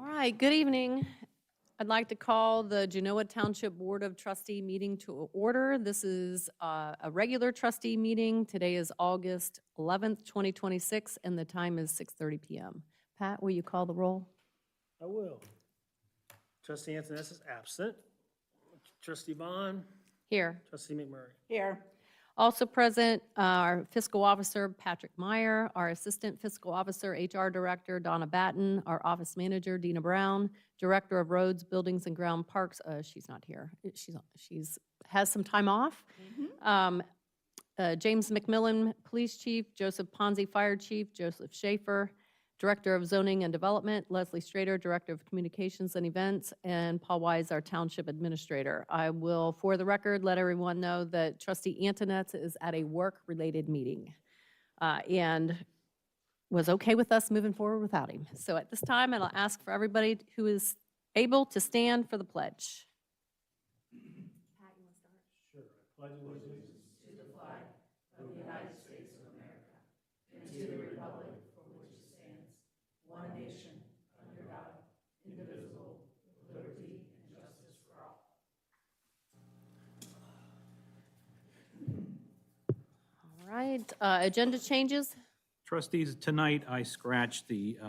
right, good evening. I'd like to call the Genoa Township Board of Trustee meeting to order. This is a regular trustee meeting. Today is August 11th, 2026, and the time is 6:30 p.m. Pat, will you call the roll? I will. Trustee Antonis is absent. Trustee Bond. Here. Trustee McMurray. Here. Also present, our fiscal officer, Patrick Meyer, our assistant fiscal officer, HR director, Donna Batten, our office manager, Dina Brown, director of roads, buildings, and ground parks, she's not here. She's has some time off. James McMillan, police chief, Joseph Ponzi, fire chief, Joseph Schaefer, director of zoning and development, Leslie Strader, director of communications and events, and Paul Wise, our township administrator. I will, for the record, let everyone know that Trustee Antoinette is at a work-related meeting and was okay with us moving forward without him. So at this time, I'll ask for everybody who is able to stand for the pledge. Pat, you want to start? Sure. I pledge allegiance To the flag of the United States of America and to the republic for which it stands, one nation, under God, indivisible, with liberty and justice for all. All right, agenda changes. Trustees, tonight I scratched the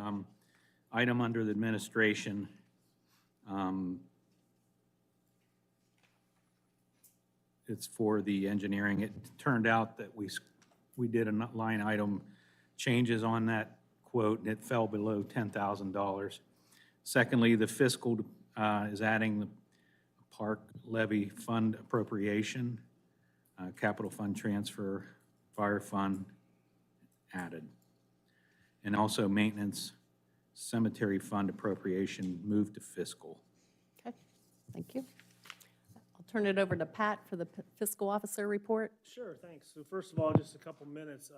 item under the administration. It's for the engineering. It turned out that we did a line item changes on that quote, and it fell below $10,000. Secondly, the fiscal is adding the park levy fund appropriation, capital fund transfer, fire fund added. And also maintenance cemetery fund appropriation moved to fiscal. Okay, thank you. I'll turn it over to Pat for the fiscal officer report. Sure, thanks. So first of all, just a couple minutes.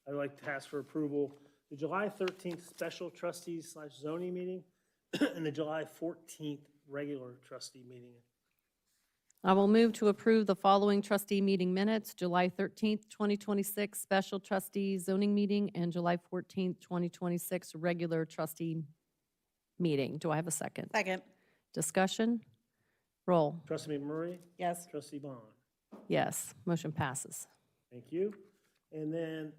I'd like to ask for approval, the July 13th special trustees / zoning meeting and the July 14th regular trustee meeting. I will move to approve the following trustee meeting minutes: July 13th, 2026 special trustee zoning meeting and July 14th, 2026 regular trustee meeting. Do I have a second? Second. Discussion? Roll. Trustee McMurray. Yes. Trustee Bond. Yes, motion passes. Thank you. And then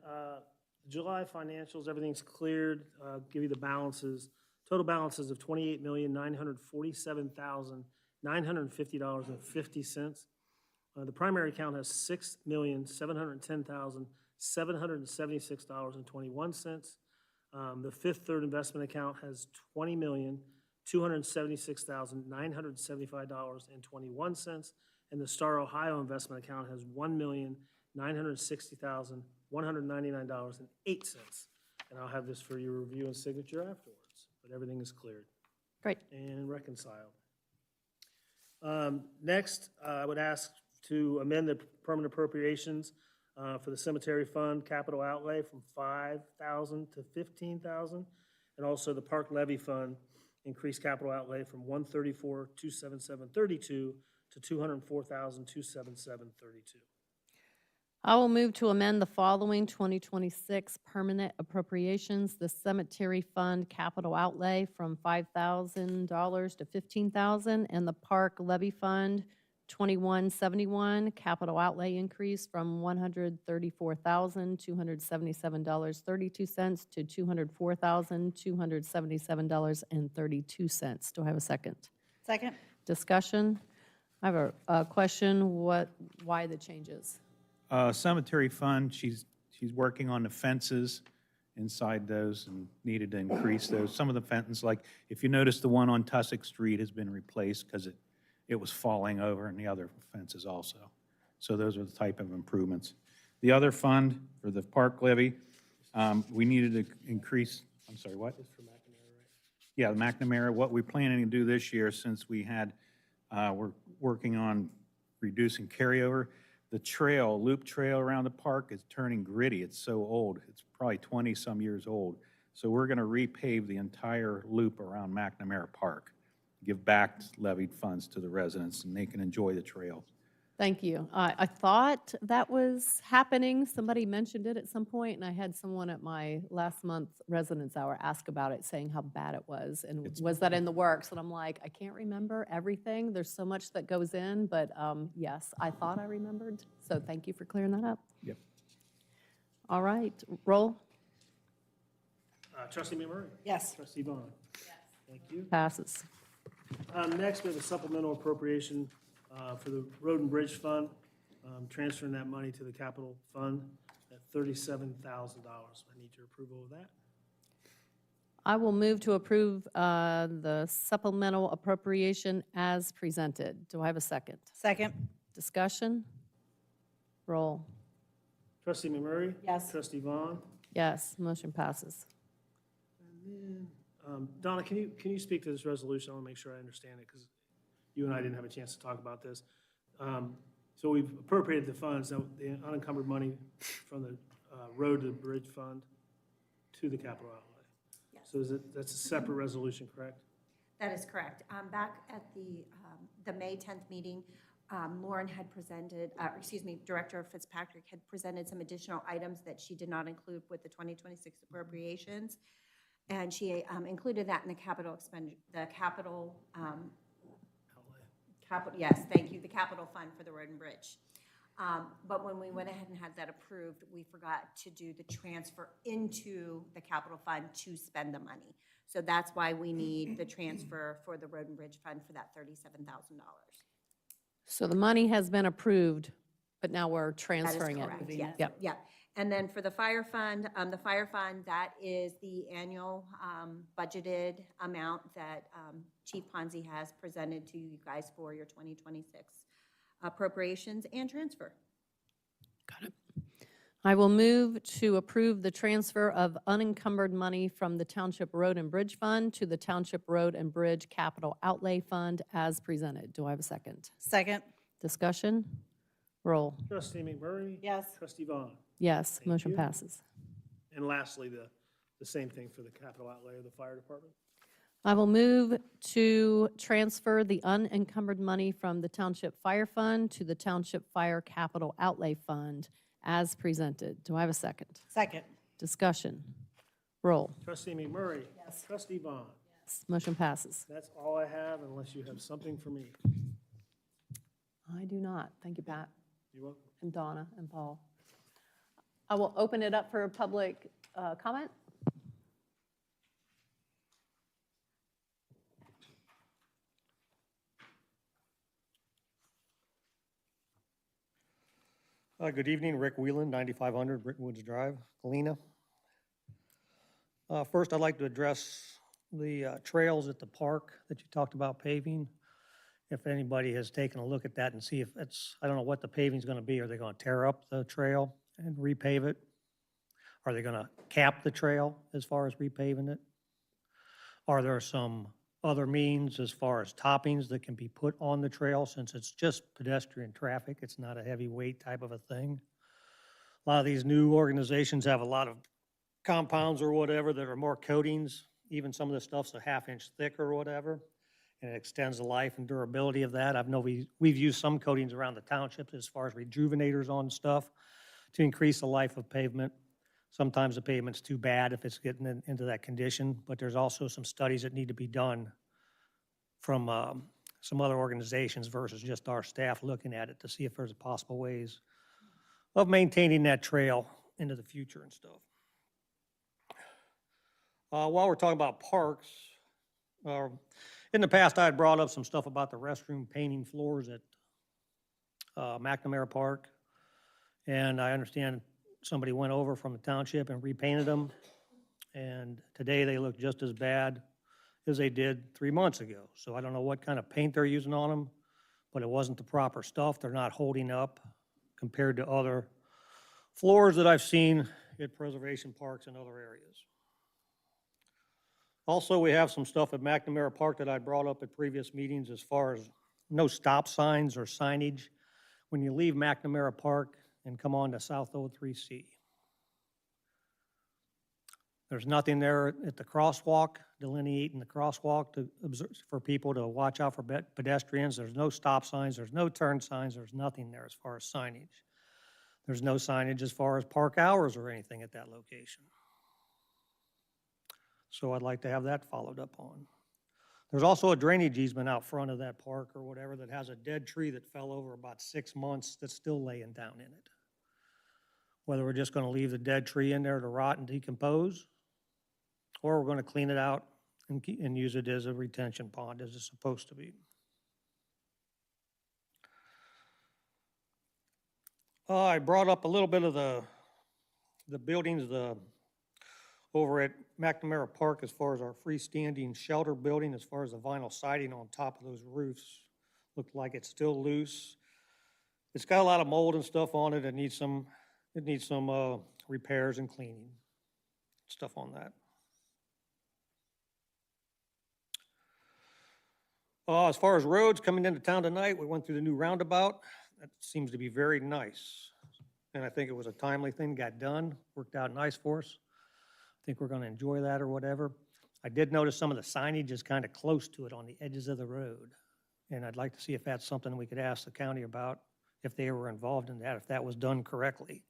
July financials, everything's cleared. Give you the balances. Total balances of $28,947,950.50. The primary account has $6,710,776.21. The Fifth Third Investment account has $20,276,975.21. And the Star Ohio Investment account has $1,960,199.08. And I'll have this for your review and signature afterwards, but everything is cleared. Great. And reconciled. Next, I would ask to amend the permanent appropriations for the cemetery fund capital outlay from $5,000 to $15,000, and also the park levy fund increased capital outlay from $134,277.32 to $204,277.32. I will move to amend the following 2026 permanent appropriations: the cemetery fund capital outlay from $5,000 to $15,000, and the park levy fund 2171 capital outlay increase from $134,277.32 to $204,277.32. Do I have a second? Second. Discussion? I have a question. Why the changes? Cemetery fund, she's working on the fences inside those and needed to increase those. Some of the fences, like if you notice, the one on Tussock Street has been replaced because it was falling over, and the other fences also. So those are the type of improvements. The other fund for the park levy, we needed to increase, I'm sorry, what? It's for McNamara, right? Yeah, the McNamara. What we're planning to do this year, since we're working on reducing carryover, the loop trail around the park is turning gritty. It's so old. It's probably 20-some years old. So we're going to repave the entire loop around McNamara Park, give back levied funds to the residents, and they can enjoy the trail. Thank you. I thought that was happening. Somebody mentioned it at some point, and I had someone at my last month residence hour ask about it, saying how bad it was, and was that in the works? And I'm like, I can't remember everything. There's so much that goes in, but yes, I thought I remembered. So thank you for clearing that up. Yep. All right, roll. Trustee McMurray? Yes. Trustee Vaughn? Yes. Thank you. Passes. Next, we have a supplemental appropriation for the Road and Bridge Fund, transferring that money to the capital fund at $37,000. I need your approval of that. I will move to approve the supplemental appropriation as presented. Do I have a second? Second. Discussion? Roll. Trustee McMurray? Yes. Trustee Vaughn? Yes, motion passes. And then, Donna, can you speak to this resolution? I want to make sure I understand it, because you and I didn't have a chance to talk about this. So we've appropriated the funds, now the unencumbered money from the Road to Bridge Fund to the capital outlay. Yes. So that's a separate resolution, correct? That is correct. Back at the May 10th meeting, Lauren had presented, Director Fitzpatrick had presented some additional items that she did not include with the 2026 appropriations. And she included that in the capital yes, thank you, the capital fund for the road and bridge. But when we went ahead and had that approved, we forgot to do the transfer into the capital fund to spend the money. So that's why we need the transfer for the road and bridge fund for that $37,000. So the money has been approved, but now we're That is transferring it. correct, yes. Yep. Yep. And then for the fire fund, that is the annual budgeted amount that Chief Ponzi has presented to you guys for your 2026 appropriations and transfer. Got it. I will move to approve the transfer of unencumbered money from the Township Road and Bridge Fund to the Township Road and Bridge Capital Outlay Fund as presented. Do I have a second? Second. Discussion? Roll. Trustee McMurray? Yes. Trustee Vaughn? Yes, Thank motion you. passes. And lastly, the same thing for the capital outlay of the fire department. I will move to transfer the unencumbered money from the Township Fire Fund to the Township Fire Capital Outlay Fund as presented. Do I have a second? Second. Discussion? Roll. Trustee McMurray? Yes. Trustee Vaughn? Yes, motion passes. That's all I have, unless you have something for me. I do not. Thank you, Pat, You welcome. and Donna, and Paul. I will open it up for public comment. Good evening, Rick Whelan, 9500 Brittenwoods Drive, Galena. First, I'd like to address the trails at the park that you talked about paving. If anybody has taken a look at that and see if it's, I don't know what the paving's gonna be. Are they gonna tear up the trail and repave it? Are they gonna cap the trail as far as repaving it? Are there some other means as far as toppings that can be put on the trail, since it's just pedestrian traffic? It's not a heavyweight type of a thing. A lot of these new organizations have a lot of compounds or whatever that are more coatings. Even some of the stuff's a half-inch thick or whatever, and it extends the life and durability of that. I've know we've used some coatings around the townships as far as rejuvenators on stuff to increase the life of pavement. Sometimes the pavement's too bad if it's getting into that condition, but there's also some studies that need to be done from some other organizations versus just our staff looking at it to see if there's possible ways of maintaining that trail into the future and stuff. While we're talking about parks, in the past I had brought up some stuff about the restroom painting floors at McNamara Park, and I understand somebody went over from the township and repainted them, and today they look just as bad as they did 3 months ago. So I don't know what kind of paint they're using on them, but it wasn't the proper stuff. They're not holding up compared to other floors that I've seen at preservation parks and other areas. Also, we have some stuff at McNamara Park that I brought up at previous meetings as far as no stop signs or signage when you leave McNamara Park and come on to South 03C. There's nothing there at the crosswalk delineating the crosswalk to observe, for people to watch out for pedestrians. There's no stop signs, there's no turn signs, there's nothing there as far as signage. There's no signage as far as park hours or anything at that location. So I'd like to have that followed up on. There's also a drainage easement out front of that park or whatever that has a dead tree that fell over about 6 months that's still laying down in it. Whether we're just gonna leave the dead tree in there to rot and decompose, or we're gonna clean it out and use it as a retention pond as it's supposed to be. I brought up a little bit of the buildings, over at McNamara Park as far as our freestanding shelter building, as far as the vinyl siding on top of those roofs. Looked like it's still loose. It's got a lot of mold and stuff on it. It needs some repairs and cleaning, stuff on that. As far as roads coming into town tonight, we went through the new roundabout. That seems to be very nice. And I think it was a timely thing, got done, worked out nice for us. I think we're gonna enjoy that or whatever. I did notice some of the signage is kind of close to it on the edges of the road. And I'd like to see if that's something we could ask the county about, if they were involved in that, if that was done correctly.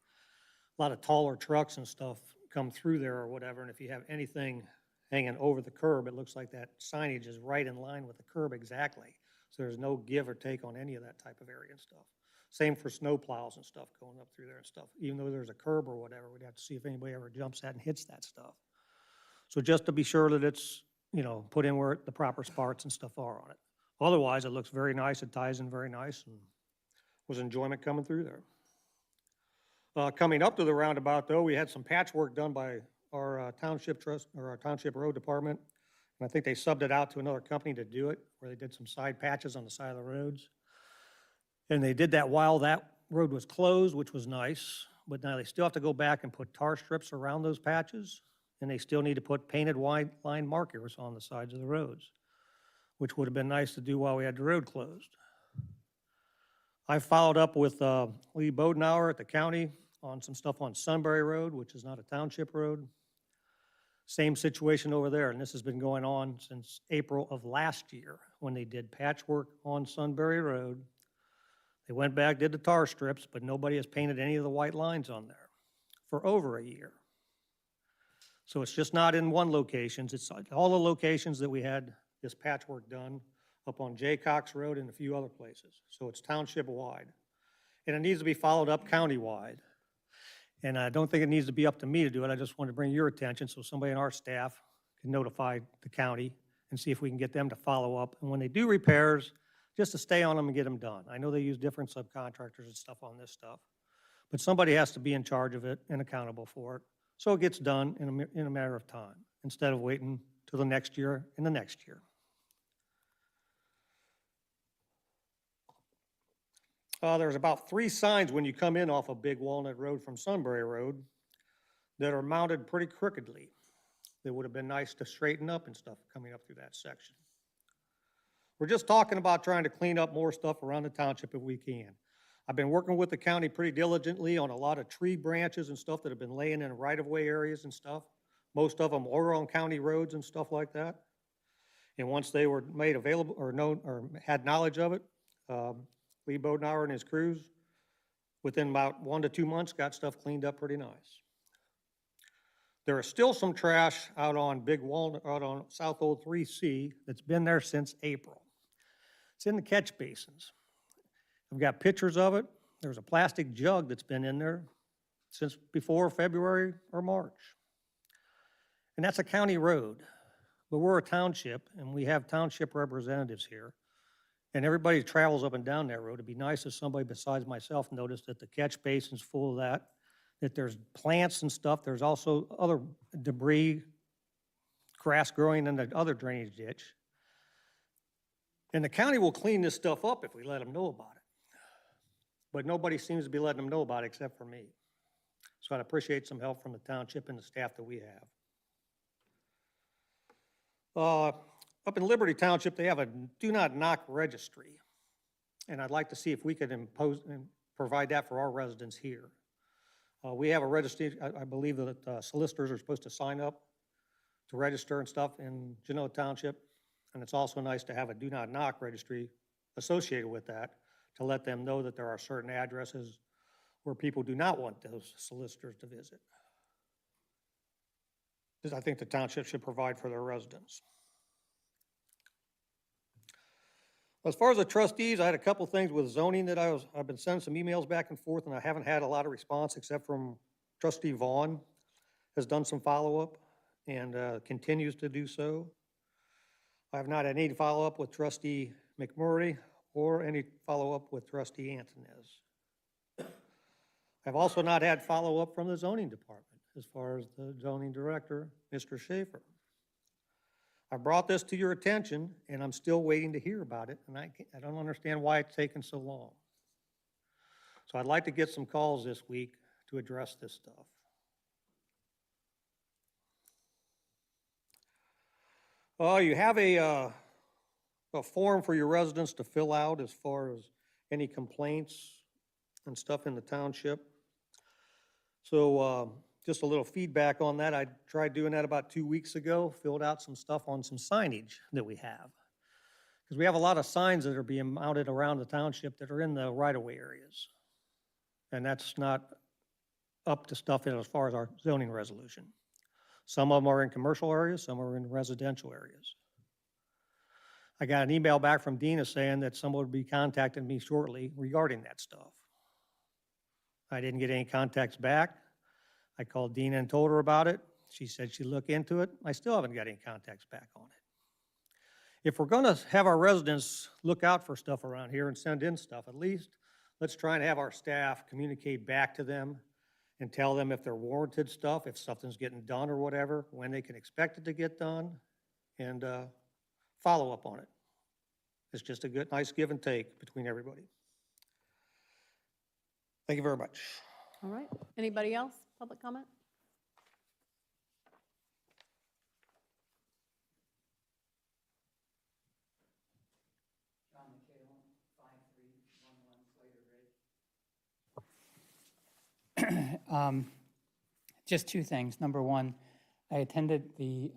A lot of taller trucks and stuff come through there or whatever, and if you have anything hanging over the curb, it looks like that signage is right in line with the curb exactly. So there's no give or take on any of that type of area and stuff. Same for snow plows and stuff going up through there and stuff. Even though there's a curb or whatever, we'd have to see if anybody ever jumps that and hits that stuff. So just to be sure that it's, you know, put in where the proper spots and stuff are on it. Otherwise, it looks very nice, it ties in very nice, and was enjoyment coming through there. Coming up to the roundabout, though, we had some patchwork done by our township road department, and I think they subbed it out to another company to do it, where they did some side patches on the side of the roads. And they did that while that road was closed, which was nice, but now they still have to go back and put tar strips around those patches, and they still need to put painted white line markers on the sides of the roads, which would have been nice to do while we had the road closed. I followed up with Lee Bodenauer at the county on some stuff on Sunbury Road, which is not a township road. Same situation over there, and this has been going on since April of last year when they did patchwork on Sunbury Road. They went back, did the tar strips, but nobody has painted any of the white lines on there for over a year. So it's just not in one location, it's all the locations that we had this patchwork done up on Jaycox Road and a few other places. So it's township-wide. And it needs to be followed up county-wide. And I don't think it needs to be up to me to do it. I just want to bring your attention so somebody in our staff can notify the county and see if we can get them to follow up. And when they do repairs, just to stay on them and get them done. I know they use different subcontractors and stuff on this stuff, but somebody has to be in charge of it and accountable for it. So it gets done in a matter of time instead of waiting till the next year and the next year. There's about 3 signs when you come in off of Big Walnut Road from Sunbury Road that are mounted pretty crookedly. They would have been nice to straighten up and stuff coming up through that section. We're just talking about trying to clean up more stuff around the township if we can. I've been working with the county pretty diligently on a lot of tree branches and stuff that have been laying in right-of-way areas and stuff. Most of them were on county roads and stuff like that. And once they were made available or known or had knowledge of it, Lee Bodenauer and his crews, within about 1 to 2 months, got stuff cleaned up pretty nice. There is still some trash out on Big Walnut, out on South Old 3C that's been there since April. It's in the catch basins. I've got pictures of it. There's a plastic jug that's been in there since before February or March. And that's a county road, but we're a township and we have township representatives here. And everybody travels up and down that road. It'd be nice if somebody besides myself noticed that the catch basin's full of that there's plants and stuff. There's also other debris, grass growing in the other drainage ditch. And the county will clean this stuff up if we let them know about it. But nobody seems to be letting them know about it except for me. So I'd appreciate some help from the township and the staff that we have. Up in Liberty Township, they have a do not knock registry. And I'd like to see if we could impose and provide that for our residents here. We have a registry, I believe that solicitors are supposed to sign up to register and stuff in Genoa Township. And it's also nice to have a do not knock registry associated with that to let them know that there are certain addresses where people do not want those solicitors to visit. Because I think the township should provide for their residents. As far as the trustees, I had a couple things with zoning that I've been sending some emails back and forth, and I haven't had a lot of response except from Trustee Vaughn has done some follow-up and continues to do so. I have not had any follow-up with Trustee McMurray or any follow-up with Trustee Antonez. I've also not had follow-up from the zoning department as far as the zoning director, Mr. Schaefer. I brought this to your attention, and I'm still waiting to hear about it, and I don't understand why it's taken so long. So I'd like to get some calls this week to address this stuff. You have a form for your residents to fill out as far as any complaints and stuff in the township. So just a little feedback on that. I tried doing that about 2 weeks ago, filled out some stuff on some signage that we have. Because we have a lot of signs that are being mounted around the township that are in the right-of-way areas. And that's not up to stuff as far as our zoning resolution. Some of them are in commercial areas, some are in residential areas. I got an email back from Dina saying that someone would be contacting me shortly regarding that stuff. I didn't get any contacts back. I called Dina and told her about it. She said she'd look into it. I still haven't got any contacts back on it. If we're gonna have our residents look out for stuff around here and send in stuff, at least let's try and have our staff communicate back to them and tell them if they're warranted stuff, if something's getting done or whatever, when they can expect it to get done, and follow up on it. It's just a good, nice give and take between everybody. Thank you very much. All right. Anybody else? Public comment? Just two things. Number one, I attended the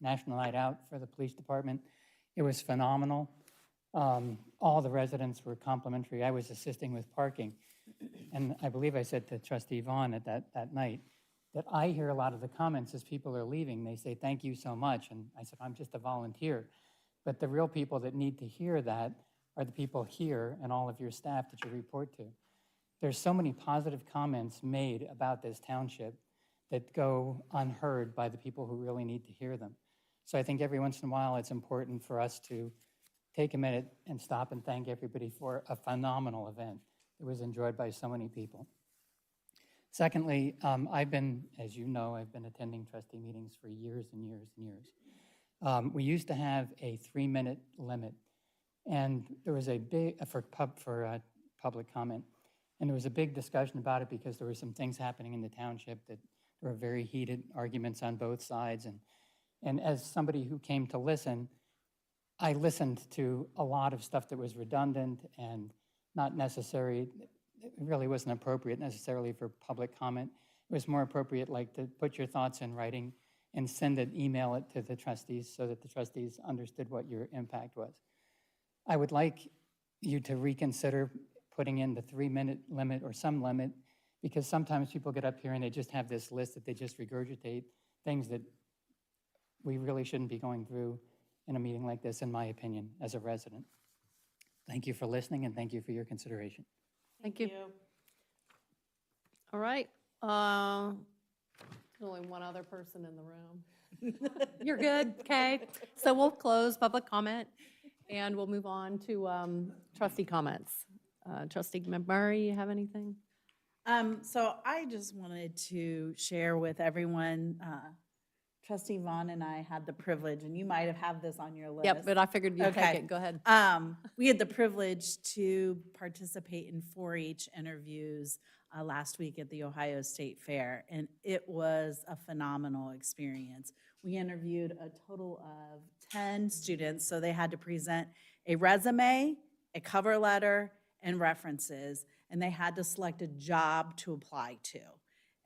National Night Out for the police department. It was phenomenal. All the residents were complimentary. I was assisting with parking. And I believe I said to Trustee Vaughn at that night that I hear a lot of the comments as people are leaving. They say, thank you so much. And I said, I'm just a volunteer. But the real people that need to hear that are the people here and all of your staff that you report to. There's so many positive comments made about this township that go unheard by the people who really need to hear them. So I think every once in a while it's important for us to take a minute and stop and thank everybody for a phenomenal event. It was enjoyed by so many people. Secondly, I've been, as you know, I've been attending trustee meetings for years and years and years. We used to have a 3-minute limit, and there was a big, for public comment, and there was a big discussion about it because there were some things happening in the township that there were very heated arguments on both sides. And as somebody who came to listen, I listened to a lot of stuff that was redundant and not necessary. It really wasn't appropriate necessarily for public comment. It was more appropriate like to put your thoughts in writing and send it, email it to the trustees so that the trustees understood what your impact was. I would like you to reconsider putting in the 3-minute limit or some limit, because sometimes people get up here and they just have this list that they just regurgitate, things that we really shouldn't be going through in a meeting like this, in my opinion, as a resident. Thank you for listening, and thank you for your consideration. Thank you. All right. There's only one other person in the room. You're good, okay? So we'll close public comment, and we'll move on to trustee comments. Trustee McMurray, you have anything? So I just wanted to share with everyone, Trustee Vaughn and I had the privilege, and you might have this on your list. Yep, but I figured you'd take Okay. it. Go ahead. We had the privilege to participate in 4-H interviews last week at the Ohio State Fair, and it was a phenomenal experience. We interviewed a total of 10 students, so they had to present a resume, a cover letter, and references, and they had to select a job to apply to.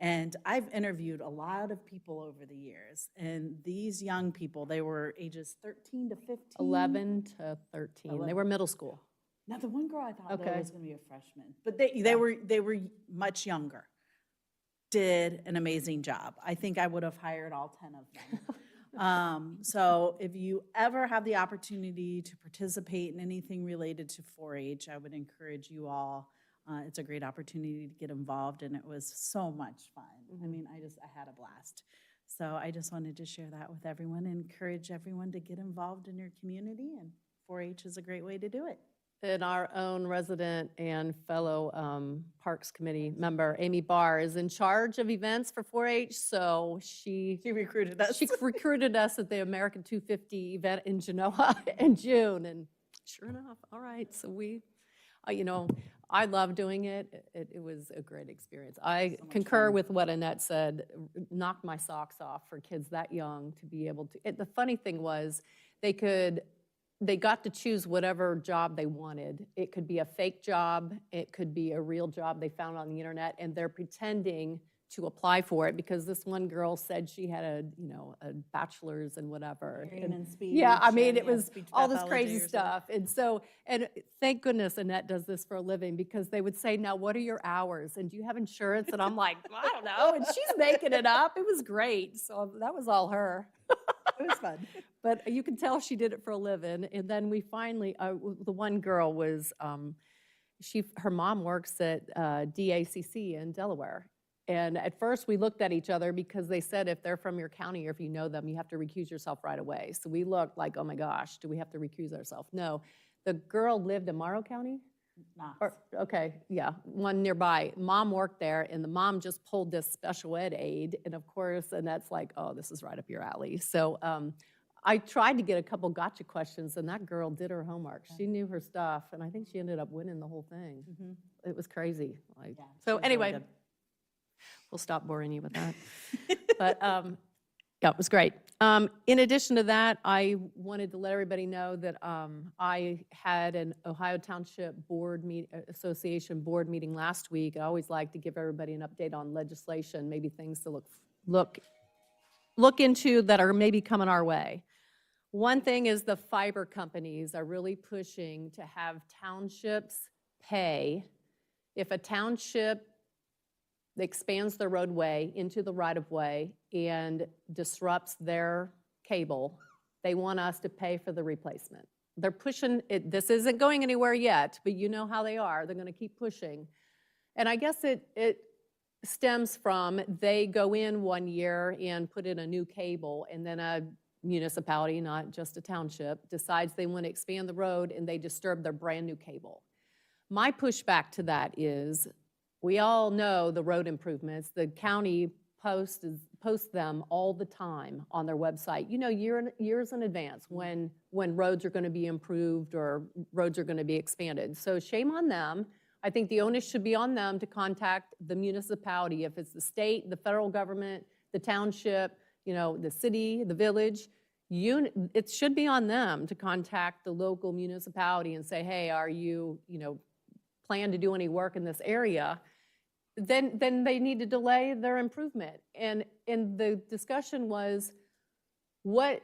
And I've interviewed a lot of people over the years, and these young people, they were ages 13 to 15. 11 to 13. They were middle school. Now, the one girl I thought though Okay. was going to be a freshman, but they were much younger. Did an amazing job. I think I would have hired all 10 of them. So if you ever have the opportunity to participate in anything related to 4-H, I would encourage you all. It's a great opportunity to get involved, and it was so much fun. I mean, I had a blast. So I just wanted to share that with everyone and encourage everyone to get involved in your community, and 4-H is a great way to do it. And our own resident and fellow Parks Committee member, Amy Barr, is in charge of events for 4-H, so she recruited us. She recruited us at the American 250 event in Genoa in June, and sure enough, all right, so we, I love doing it. It was a great experience. I concur with what Annette said, knocked my socks off for kids that young to be able to. The funny thing was, they got to choose whatever job they wanted. It could be a fake job, it could be a real job they found on the internet, and they're pretending to apply for it because this one girl said she had a bachelor's and whatever. Hearing and speech. Yeah, I mean, and, it was speech all this pathology crazy or something. stuff. And thank goodness Annette does this for a living, because they would say, now, what are your hours? And do you have insurance? And I'm like, I don't know. And she's making it up. It was great. So that was all her. It was fun. But you can tell she did it for a living. And then we finally, the one girl was, her mom works at DACC in Delaware. And at first we looked at each other because they said if they're from your county or if you know them, you have to recuse yourself right away. So we looked like, oh my gosh, do we have to recuse ourselves? No. The girl lived in Morrow County? Okay, yeah, one nearby. Mom worked there, and the mom just pulled this special ed aide, and of course, and that's like, oh, this is right up your alley. So I tried to get a couple gotcha questions, and that girl did her homework. She knew her stuff, and I think she ended up winning the whole thing. It was crazy. Yeah, So she was really anyway, good. we'll stop boring you with that. But yeah, it was great. In addition to that, I wanted to let everybody know that I had an Ohio Township Association board meeting last week. I always like to give everybody an update on legislation, maybe things to look into that are maybe coming our way. One thing is the fiber companies are really pushing to have townships pay. If a township expands their roadway into the right-of-way and disrupts their cable, they want us to pay for the replacement. They're pushing it. This isn't going anywhere yet, but you know how they are. They're going to keep pushing. And I guess it stems from they go in one year and put in a new cable, and then a municipality, not just a township, decides they want to expand the road, and they disturb their brand new cable. My pushback to that is, we all know the road improvements. The county posts them all the time on their website, years in advance when roads are going to be improved or roads are going to be expanded. So shame on them. I think the onus should be on them to contact the municipality. If it's the state, the federal government, the township, the city, the village, it should be on them to contact the local municipality and say, hey, are you, plan to do any work in this area? Then they need to delay their improvement. And the discussion was, what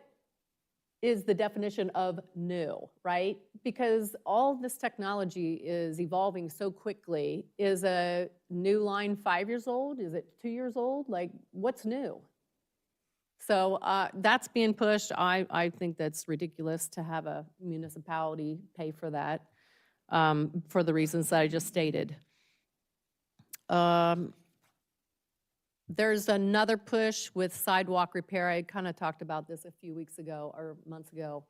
is the definition of new, right? Because all this technology is evolving so quickly. Is a new line 5 years old? Is it 2 years old? Like, what's new? So that's being pushed. I think that's ridiculous to have a municipality pay for that for the reasons that I just stated. There's another push with sidewalk repair. I kind of talked about this a few weeks ago or months ago.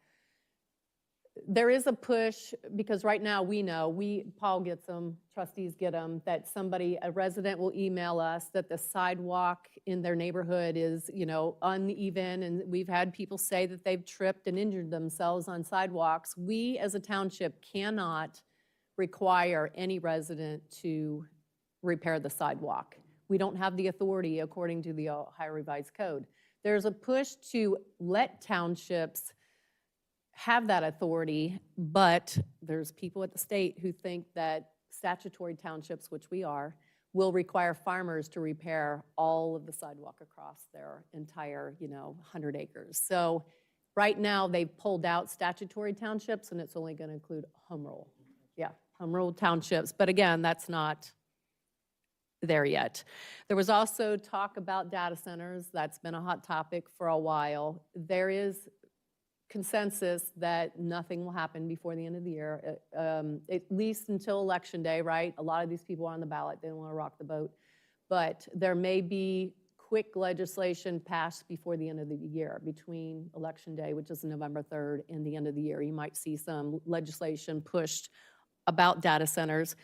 There is a push because right now we know, Paul gets them, trustees get them, that a resident will email us that the sidewalk in their neighborhood is, uneven, and we've had people say that they've tripped and injured themselves on sidewalks. We as a township cannot require any resident to repair the sidewalk. We don't have the authority according to the Ohio Revised Code. There's a push to let townships have that authority, but there's people at the state who think that statutory townships, which we are, will require farmers to repair all of the sidewalk across their entire, 100 acres. So right now, they've pulled out statutory townships, and it's only going to include home rule. Yeah, home rule townships. But again, that's not there yet. There was also talk about data centers. That's been a hot topic for a while. There is consensus that nothing will happen before the end of the year, at least until Election Day, right? A lot of these people are on the ballot. They don't want to rock the boat. But there may be quick legislation passed before the end of the year, between Election Day, which is November 3rd, and the end of the year. You might see some legislation pushed about data centers.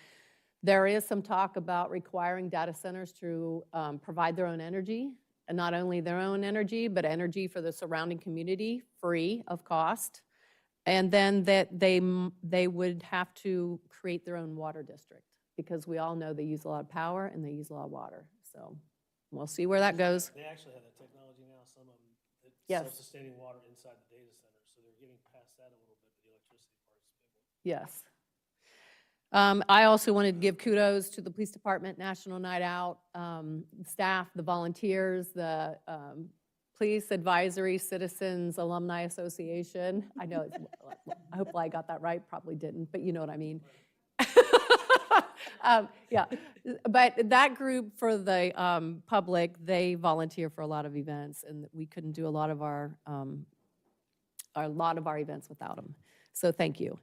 There is some talk about requiring data centers to provide their own energy, and not only their own energy, but energy for the surrounding community, free of cost. And then that they would have to create their own water district, because we all know they use a lot of power and they use a lot of water. So we'll see where that goes. They actually have that technology now, some of them, that Yes. self-sustaining water inside the data center, so they're getting past that a little bit, but the electricity part is a big one. Yes. I also wanted to give kudos to the police department, National Night Out, staff, the volunteers, the Police Advisory Citizens Alumni Association. I know, I hope I got that right, probably didn't, but you know what I mean. Yeah, but that group for the public, they volunteer for a lot of events, and we couldn't do a lot of our events without them. So thank you.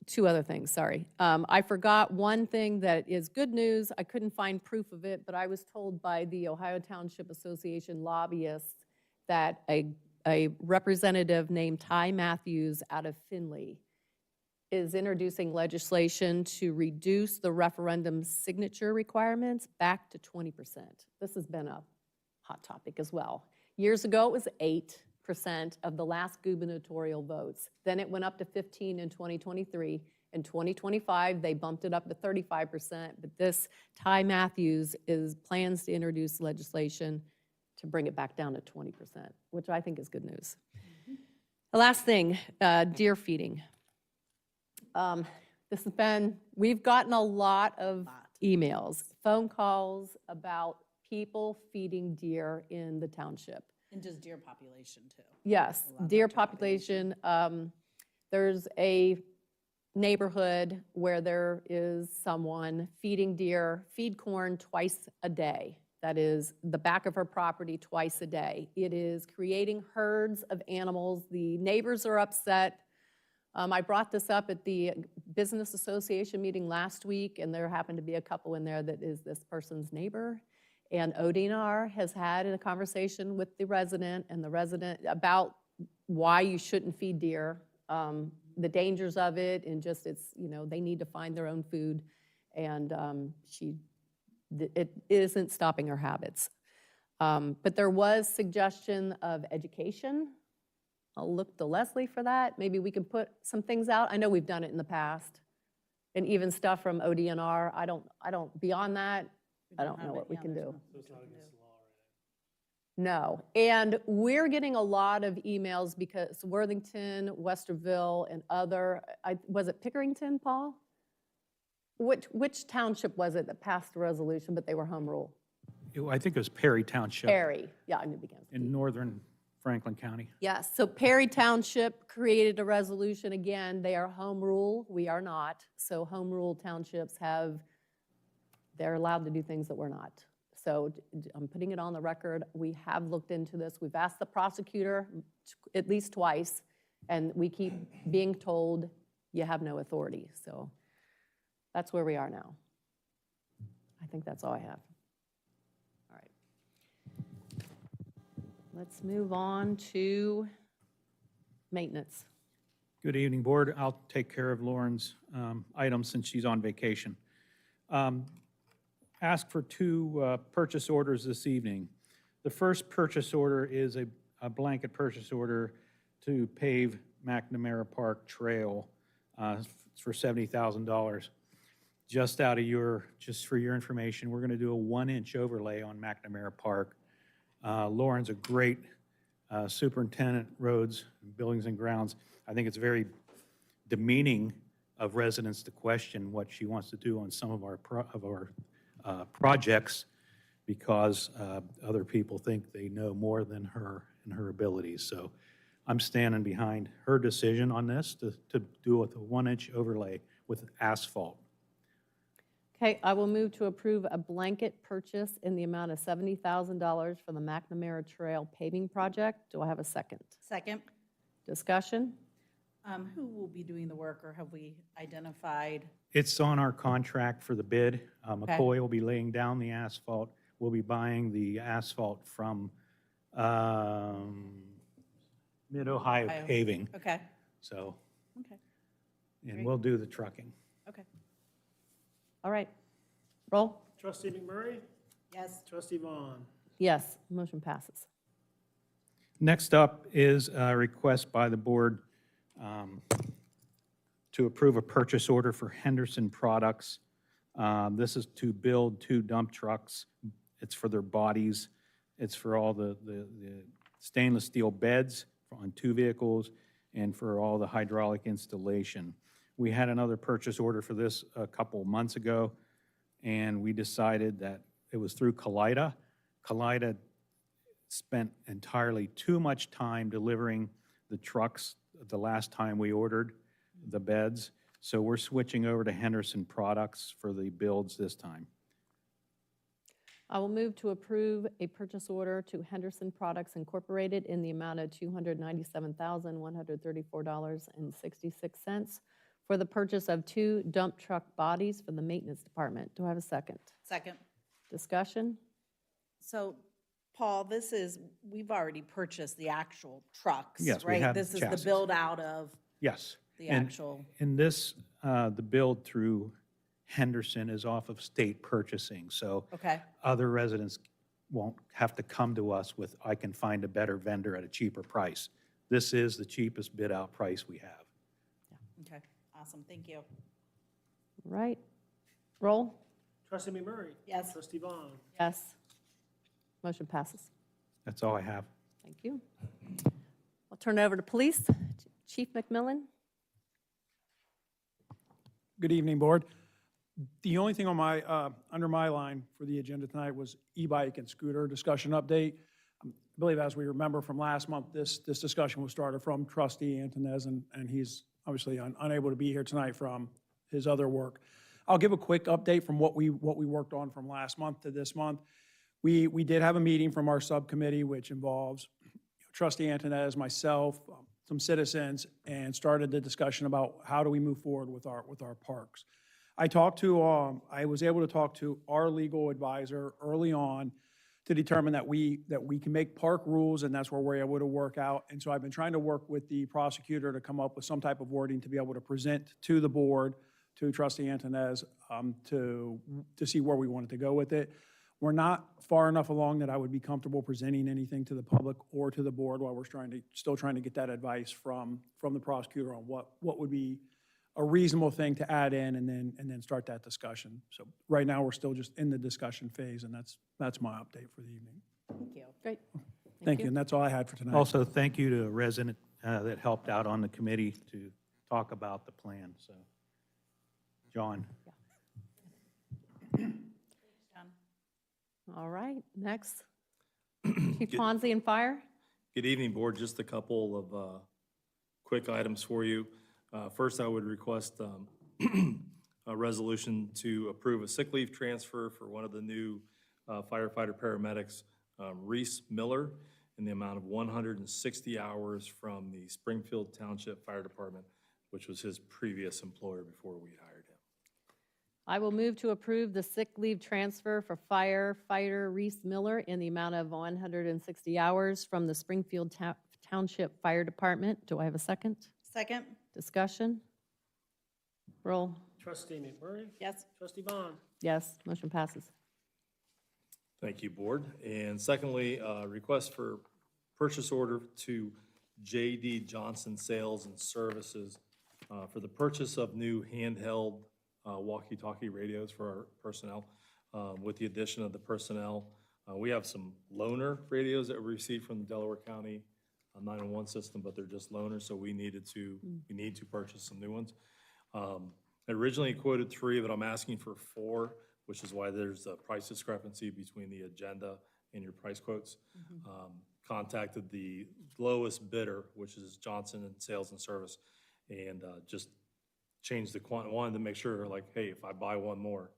Two other things, sorry. I forgot one thing that is good news. I couldn't find proof of it, but I was told by the Ohio Township Association lobbyists that a representative named Ty Matthews out of Findlay is introducing legislation to reduce the referendum signature requirements back to 20%. This has been a hot topic as well. Years ago, it was 8% of the last gubernatorial votes. Then it went up to 15 in 2023. In 2025, they bumped it up to 35%, but this Ty Matthews plans to introduce legislation to bring it back down to 20%, which I think is good news. The last thing, deer feeding. We've gotten a lot of emails, phone calls about people feeding deer in the township. And just deer population too. Yes, A lot deer of population. There's a neighborhood where there is someone feeding deer, feed corn twice a day. That is the back of her property twice a day. It is creating herds of animals. The neighbors are upset. I brought this up at the Business Association meeting last week, and there happened to be a couple in there that is this person's neighbor. And ODNR has had a conversation with the resident about why you shouldn't feed deer, the dangers of it, and just they need to find their own food. And it isn't stopping her habits. But there was suggestion of education. I'll look to Leslie for that. Maybe we can put some things out. I know we've done it in the past. And even stuff from ODNR. I don't, beyond that, I don't know what we can do. So it's not against the law, right? No, and we're getting a lot of emails because Worthington, Westerville, and was it Pickerington, Paul? Which township was it that passed a resolution, but they were home rule? I think it was Perry Township Perry, yeah, I knew it began with in P. northern Franklin County. Yes, so Perry Township created a resolution. Again, they are home rule, we are not. So home rule townships they're allowed to do things that we're not. So I'm putting it on the record. We have looked into this. We've asked the prosecutor at least twice, and we keep being told you have no authority. So that's where we are now. I think that's all I have. All right. Let's move on to maintenance. Good evening, Board. I'll take care of Lauren's items since she's on vacation. Ask for two purchase orders this evening. The first purchase order is a blanket purchase order to pave McNamara Park Trail. It's for $70,000. Just for your information, we're going to do a 1-inch overlay on McNamara Park. Lauren's a great superintendent, roads, buildings and grounds. I think it's very demeaning of residents to question what she wants to do on some of our projects because other people think they know more than her and her abilities. So I'm standing behind her decision on this to do with a 1-inch overlay with asphalt. Okay, I will move to approve a blanket purchase in the amount of $70,000 for the McNamara Trail paving project. Do I have a second? Second. Discussion? Who will be doing the work, or have we identified? It's on our contract for the bid. Okay. McCoy will be laying down the asphalt. We'll be buying the asphalt from Mid-Ohio Ohio. Paving. Okay, So, okay, and Great. we'll do the trucking. okay. All right. Roll? Trustee McMurray? Yes. Trustee Vaughn? Yes, motion passes. Next up is a request by the board to approve a purchase order for Henderson Products. This is to build 2 dump trucks. It's for their bodies. It's for all the stainless steel beds on 2 vehicles and for all the hydraulic installation. We had another purchase order for this a couple months ago, and we decided that it was through Kaleida. Kaleida spent entirely too much time delivering the trucks the last time we ordered the beds. So we're switching over to Henderson Products for the builds this time. I will move to approve a purchase order to Henderson Products Incorporated in the amount of $297,134.66 for the purchase of 2 dump truck bodies for the maintenance department. Do I have a second? Second. Discussion? So, Paul, we've already purchased the actual trucks, right? Yes, we have This is the chassis. build out of Yes. the And- actual, And this, the build through Henderson is off of state purchasing, so okay, other residents won't have to come to us with, I can find a better vendor at a cheaper price. This is the cheapest bid out price we have. okay, awesome, thank you. Right. Roll? Trustee McMurray? Yes. Trustee Vaughn? Yes. Motion passes. That's all I have. Thank you. I'll turn it over to police. Chief McMillan? Good evening, Board. The only thing on my, under my line for the agenda tonight was e-bike and scooter discussion update. I believe, as we remember from last month, this discussion was started from Trustee Antonez, and he's obviously unable to be here tonight from his other work. I'll give a quick update from what we worked on from last month to this month. We did have a meeting from our subcommittee, which involves Trustee Antonez, myself, some citizens, and started the discussion about how do we move forward with our parks. I was able to talk to our legal advisor early on to determine that we can make park rules, and that's where we're able to work out. And so I've been trying to work with the prosecutor to come up with some type of wording to be able to present to the board, to Trustee Antonez, to see where we wanted to go with it. We're not far enough along that I would be comfortable presenting anything to the public or to the board while we're still trying to get that advice from the prosecutor on what would be a reasonable thing to add in and then start that discussion. So right now, we're still just in the discussion phase, and that's my update for the evening. Thank you. Great. Thank you, and that's all I had for tonight. Also, thank you to a resident that helped out on the committee to talk about the plan, so. John? John. All right, next. Chief Ponzi and Fire? Good evening, Board. Just a couple of quick items for you. First, I would request a resolution to approve a sick leave transfer for one of the new firefighter paramedics, Reese Miller, in the amount of 160 hours from the Springfield Township Fire Department, which was his previous employer before we hired him. I will move to approve the sick leave transfer for firefighter Reese Miller in the amount of 160 hours from the Springfield Township Fire Department. Do I have a second? Second. Discussion? Roll. Trustee McMurray? Yes. Trustee Vaughn? Yes, motion passes. Thank you, Board. And secondly, request for purchase order to J.D. Johnson Sales and Services for the purchase of new handheld walkie-talkie radios for our personnel. With the addition of the personnel, we have some loaner radios that we received from the Delaware County 911 system, but they're just loaners, so we need to purchase some new ones. I originally quoted 3, but I'm asking for 4. which is why there's a price discrepancy between the agenda and your price quotes. Contacted the lowest bidder, which is Johnson in Sales and Service, and just changed the wanted to make sure, like, hey, if I buy one more,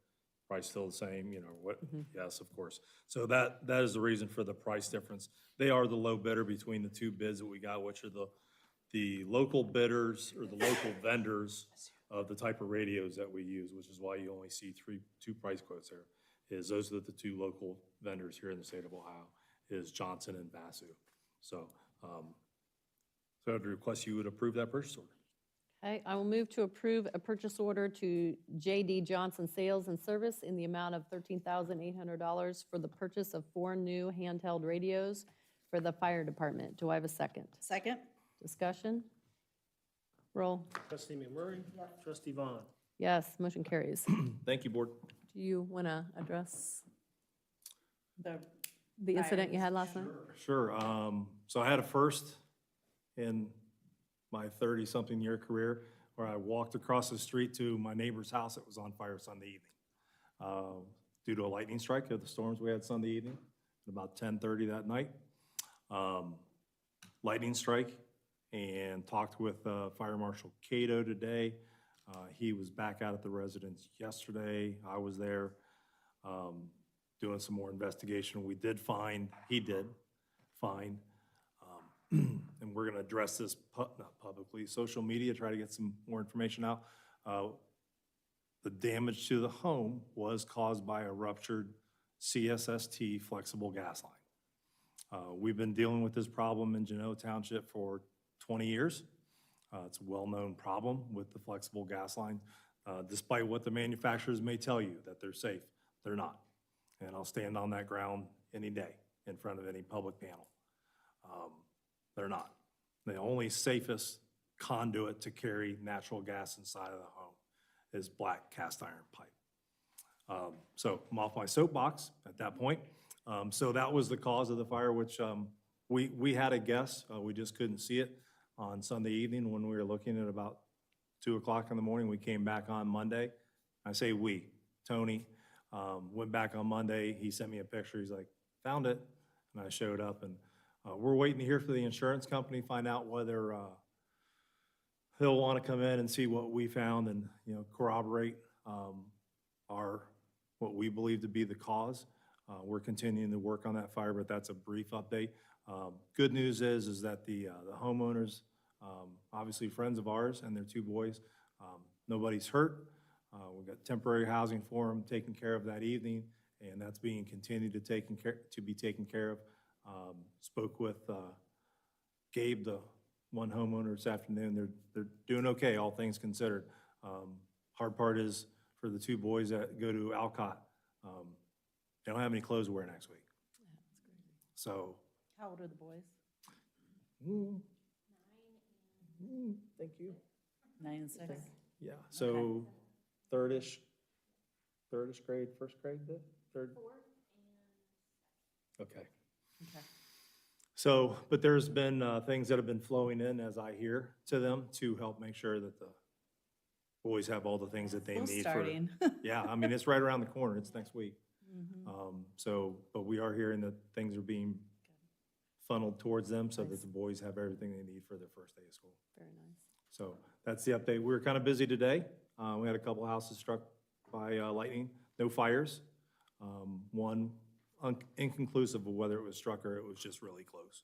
price still the same, you know, what, yes, of course. So that is the reason for the price difference. They are the low bidder between the two bids that we got, which are the local bidders or the local vendors of the type of radios that we use, which is why you only see two price quotes there, is those are the two local vendors here in the state of Ohio, is Johnson and Vasu. So, so I'd request you would approve that purchase order. Okay, I will move to approve a purchase order to J.D. Johnson Sales and Service in the amount of $13,800 for the purchase of 4 new handheld radios for the fire department. Do I have a second? Second? Discussion? Roll. Trustee McMurray? Trustee Vaughn? Yes, motion carries. Thank you, Board. Do you want to address The the incident you had last night? Sure. So I had a first in my 30-something year career where I walked across the street to my neighbor's house that was on fire Sunday evening. Due to a lightning strike of the storms we had Sunday evening, at about 10:30 that night. Lightning strike, and talked with Fire Marshal Cato today. He was back out at the residence yesterday. I was there doing some more investigation. He did find, and we're gonna address this, not publicly, social media, try to get some more information out. The damage to the home was caused by a ruptured CSST flexible gas line. We've been dealing with this problem in Genoa Township for 20 years. It's a well-known problem with the flexible gas line. Despite what the manufacturers may tell you that they're safe, they're not. And I'll stand on that ground any day in front of any public panel. They're not. The only safest conduit to carry natural gas inside of the home is black cast iron pipe. So I'm off my soapbox at that point. So that was the cause of the fire, which we had a guess. We just couldn't see it on Sunday evening when we were looking at about 2 o'clock in the morning. We came back on Monday. I say we, Tony, went back on Monday. He sent me a picture. He's like, found it. And I showed up, and we're waiting to hear from the insurance company, find out whether he'll want to come in and see what we found and, you know, corroborate what we believe to be the cause. We're continuing to work on that fire, but that's a brief update. Good news is that the homeowners, obviously friends of ours and their 2 boys, nobody's hurt. We've got temporary housing for them taken care of that evening, and that's being continued to be taken care of. Spoke with Gabe, the one homeowner this afternoon. They're doing okay, all things considered. Hard part is for the 2 boys that go to Alcott. They don't have any clothes to wear next week. So. How old are the boys? Thank you. 9 and 6? Yeah, so third-ish grade, first grade, third? 4 and okay. Okay. So, but there's been things that have been flowing in, as I hear, to them to help make sure that the boys have all the things that they School's need. starting. Yeah, I mean, it's right around the corner. It's next week. But we are hearing that things are being funneled towards them so that the boys have everything they need for their first day of school. Very nice. So that's the update. We were kind of busy today. We had a couple of houses struck by lightning, no fires. One inconclusive of whether it was struck or it was just really close.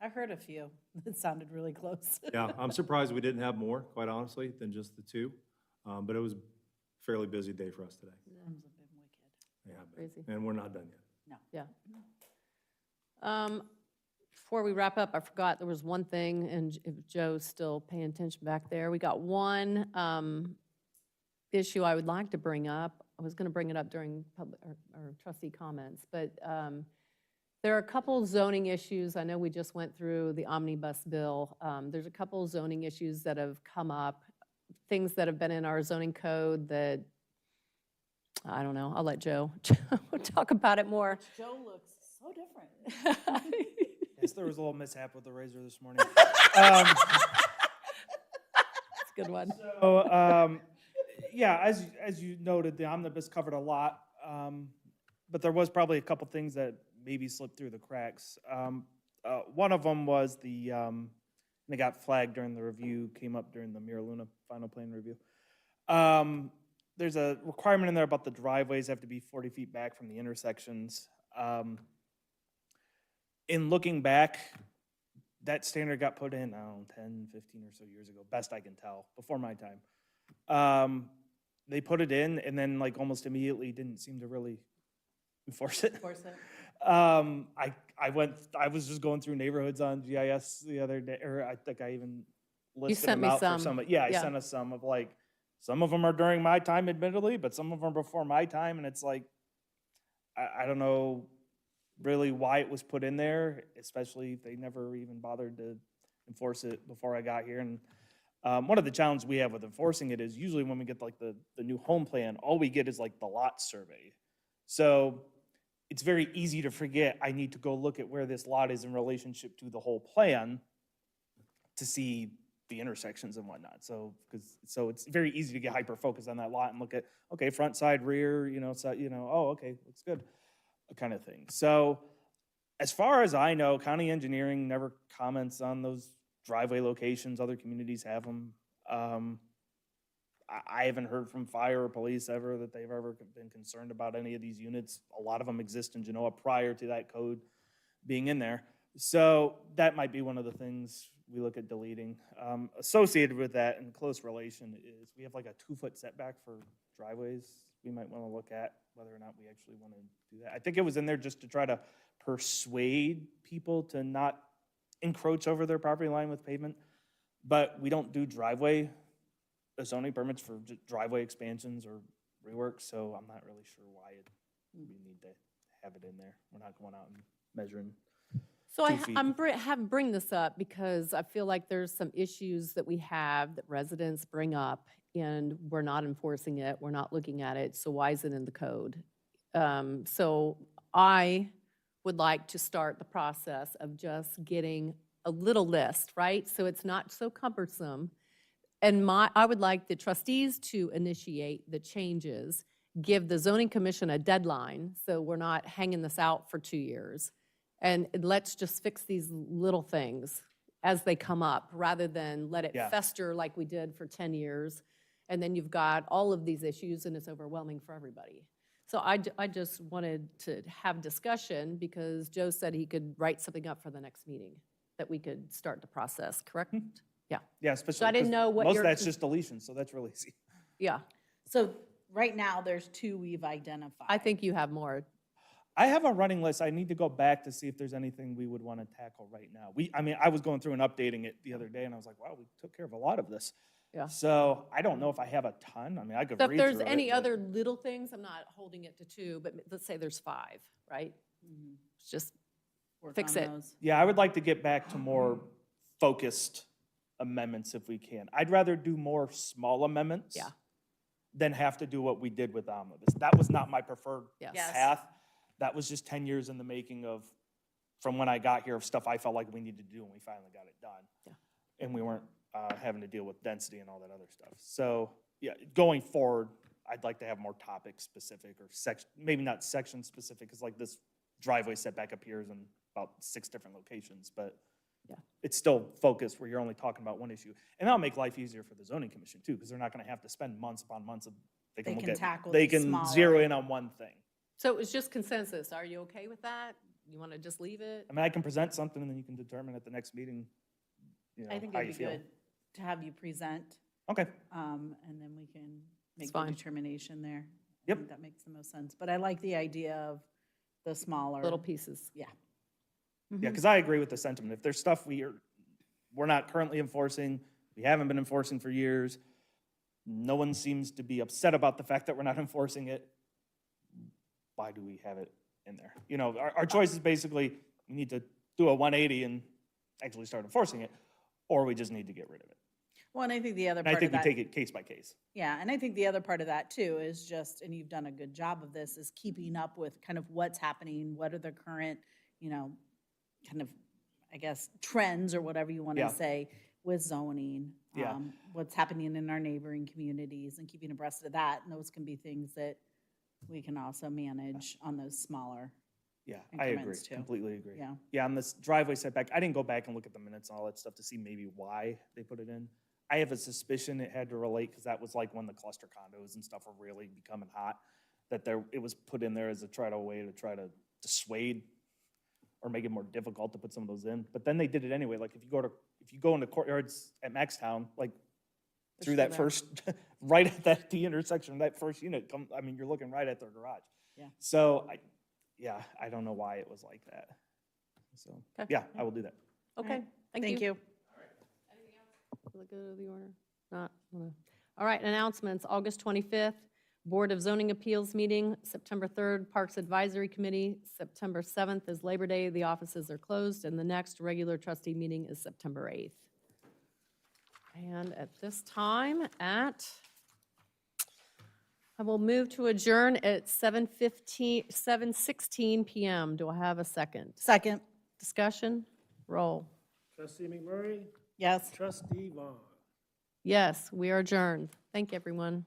I heard a few that sounded really close. Yeah, I'm surprised we didn't have more, quite honestly, than just the 2. But it was a fairly busy day for us today. Storms have been wicked. They have Crazy. been. And we're not done yet. Yeah. Before we wrap up, I forgot there was one thing, and if Joe's still paying attention back there, we got one issue I would like to bring up. I was going to bring it up during public or trustee comments, but there are a couple zoning issues. I know we just went through the omnibus bill. There's a couple zoning issues that have come up, things that have been in our zoning code that, I don't know, I'll let Joe talk about it more. Joe looks so different. Yes, there was a little mishap with the razor this morning. That's a good one. So, Yeah, as you noted, the omnibus covered a lot, but there was probably a couple things that maybe slipped through the cracks. One of them was they got flagged during the review, came up during the Mira Luna final plan review. There's a requirement in there about the driveways have to be 40 feet back from the intersections. In looking back, that standard got put in, I don't know, 10, 15 or so years ago, best I can tell, before my time. They put it in and then like almost immediately didn't seem to really enforce it. I was just going through neighborhoods on GIS the other day, or I think I even listed sent them me out for some. some. Yeah, I Yeah. sent us some of like, some of them are during my time admittedly, but some of them are before my time, and it's like, I don't know really why it was put in there, especially if they never even bothered to enforce it before I got here. And one of the challenges we have with enforcing it is usually when we get like the new home plan, all we get is like the lot survey. So it's very easy to forget, I need to go look at where this lot is in relationship to the whole plan to see the intersections and whatnot. So it's very easy to get hyper-focused on that lot and look at, okay, front, side, rear, oh, okay, looks good, kind of thing. So as far as I know, county engineering never comments on those driveway locations. Other communities have them. I haven't heard from fire or police ever that they've ever been concerned about any of these units. A lot of them exist in Genoa prior to that code being in there. So that might be one of the things we look at deleting. Associated with that in close relation is we have like a 2-foot setback for driveways. We might want to look at whether or not we actually want to do that. I think it was in there just to try to persuade people to not encroach over their property line with pavement. But we don't do driveway zoning permits for driveway expansions or rework, so I'm not really sure why we need to have it in there. We're not going out and measuring. So 2 feet. bring this up because I feel like there's some issues that we have that residents bring up and we're not enforcing it, we're not looking at it, so why is it in the code? So I would like to start the process of just getting a little list, right? So it's not so cumbersome. And I would like the trustees to initiate the changes, give the zoning commission a deadline, so we're not hanging this out for 2 years. And let's just fix these little things as they come up, rather than let it Yeah. fester like we did for 10 years. And then you've got all of these issues and it's overwhelming for everybody. So I just wanted to have discussion because Joe said he could write something up for the next meeting, that we could start the process, correct? Yeah, Yeah, especially I didn't 'cause know what most your- of that's just deletion, so that's really easy. yeah. So right now, there's 2 we've identified. I think you have more. I have a running list. I need to go back to see if there's anything we would want to tackle right now. I was going through and updating it the other day, and I was like, wow, we took care of a lot of this. Yeah. So I don't know if I have a ton. I mean, I could So if read there's through any it, but- other little things, I'm not holding it to 2, but let's say there's 5, right? It's just Work fix on it. those. Yeah, I would like to get back to more focused amendments if we can. I'd rather do more small amendments. Yeah. Than have to do what we did with omnibus. That was not my preferred Yes. Yes. path. That was just 10 years in the making from when I got here, of stuff I felt like we needed to do, and we finally got it done. Yeah. And we weren't having to deal with density and all that other stuff. So, yeah, going forward, I'd like to have more topic specific or maybe not section specific, because like this driveway setback appears in about 6 different locations, but Yeah. it's still focused where you're only talking about one issue. And that'll make life easier for the zoning commission too, because they're not gonna have to spend months upon months of, They can tackle they the can smaller- zero in on one thing. So it was just consensus. Are you okay with that? You want to just leave it? I mean, I can present something and then you can determine at the next meeting, I think how it'd you be feel. good to have you present, Okay, and then we can make the fine. determination there. I Yep. think that makes the most sense. But I like the idea of the smaller. Little pieces. Yeah. yeah, because I agree with the sentiment. If there's stuff we're not currently enforcing, we haven't been enforcing for years, no one seems to be upset about the fact that we're not enforcing it, why do we have it in there? Our choice is basically, we need to do a 180 and actually start enforcing it, or we just need to get rid of it. Well, and I think the other And I part of think we that. take it case by case. Yeah, and I think the other part of that too is just, and you've done a good job of this, is keeping up with kind of what's happening, what are the current, kind of, I guess, trends or whatever you want Yeah. to say, with zoning. Yeah. What's happening in our neighboring communities and keeping abreast of that. And those can be things that we can also manage on those smaller. Yeah, I agree, increments, too. completely agree. Yeah. Yeah, on this driveway setback, I didn't go back and look at the minutes and all that stuff to see maybe why they put it in. I have a suspicion it had to relate, because that was like when the cluster condos and stuff were really becoming hot, that it was put in there as a way to try to dissuade or make it more difficult to put some of those in. But then they did it anyway. Like if you go into courtyards at Maxtown, like through that first, right at the intersection, that first unit, you're looking right at their garage. Yeah. So I don't know why it was like that. So, Okay. yeah, I will do that. Okay, thank you. Thank you. For the good of the order? Not, no. All right, announcements, August 25th, Board of Zoning Appeals meeting, September 3rd, Parks Advisory Committee, September 7th is Labor Day, the offices are closed, and the next regular trustee meeting is September 8th. And at this time, I will move to adjourn at 7:16 PM. Do I have a second? Second. Discussion? Roll. Trustee McMurray, Yes. trustee Vaughn. Yes, we are adjourned. Thank you, everyone.